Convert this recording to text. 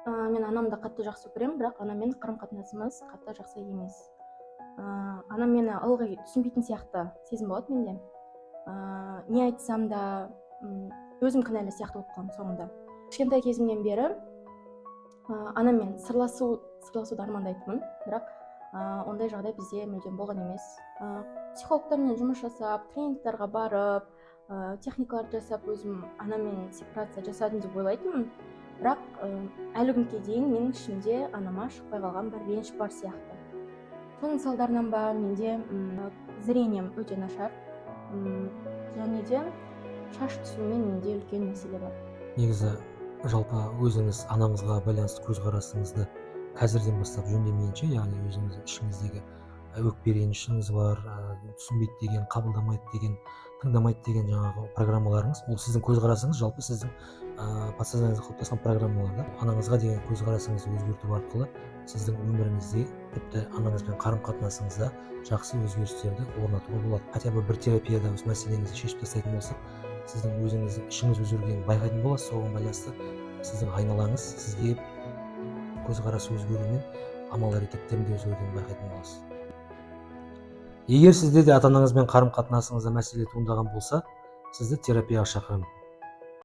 Мен анамды қатты жақсы көремін, бірақ анаммен қарым-қатынасымыз қатты жақсы емес. Анам мені ылғи түсінбейтін сияқты сезім болады менде. Не айтсам да өзім кінәлі сияқты болып қаламын соңында. Кішкентай кезімнен бері анаммен сырласуды армандайтынмын, бірақ ондай жағдай бізде мүлдем болған емес. Психологтармен жұмыс жасап, тренингтарға барып, техникаларды жасап, өзім анаммен сепарация жасадым деп ойлайтынмын. Бірақ әлі күнге дейін менің ішімде анама шықпай қалған бір реніш бар сияқты. Соның салдарынан ба менде зрением өте нашар, және де шаш түсумен менде үлкен мәселе бар. Негізі жалпы өзіңіз анаңызға байланысты көзқарасыңызды қазірден бастап жөндемейінше, яғни өзіңіз ішіңіздегі өкпе ренішіңіз бар, түсінбейді деген, қабылдамайды деген, тыңдамайды деген жаңағы программаларыңыз, ол сіздің көзқарасыңыз, жалпы сіздің подсознанияңызда қалыптасқан программалар да. Анаңызға деген көзқарасыңызды өзгерту арқылы сіздің өміріңізде, тіпті анаңызбен қарым-қатынасыңызда жақсы өзгерістерді орнатуға болады. Хотя бы бір терапияда осы мәселеңізді шешіп тастайтын болсақ, сіздің өзіңіздің ішіңіз өзгергенін байқайтын боласыз. Соған байланысты сіздің айналаңыз сізге көзқарас өзгеруімен амал әрекеттерін де өзгергенін байқайтын боласыз. Егер сізде де ата-анаңызбен қарым-қатынасыңызда мәселе туындаған болса, сізді терапияға шақырамын.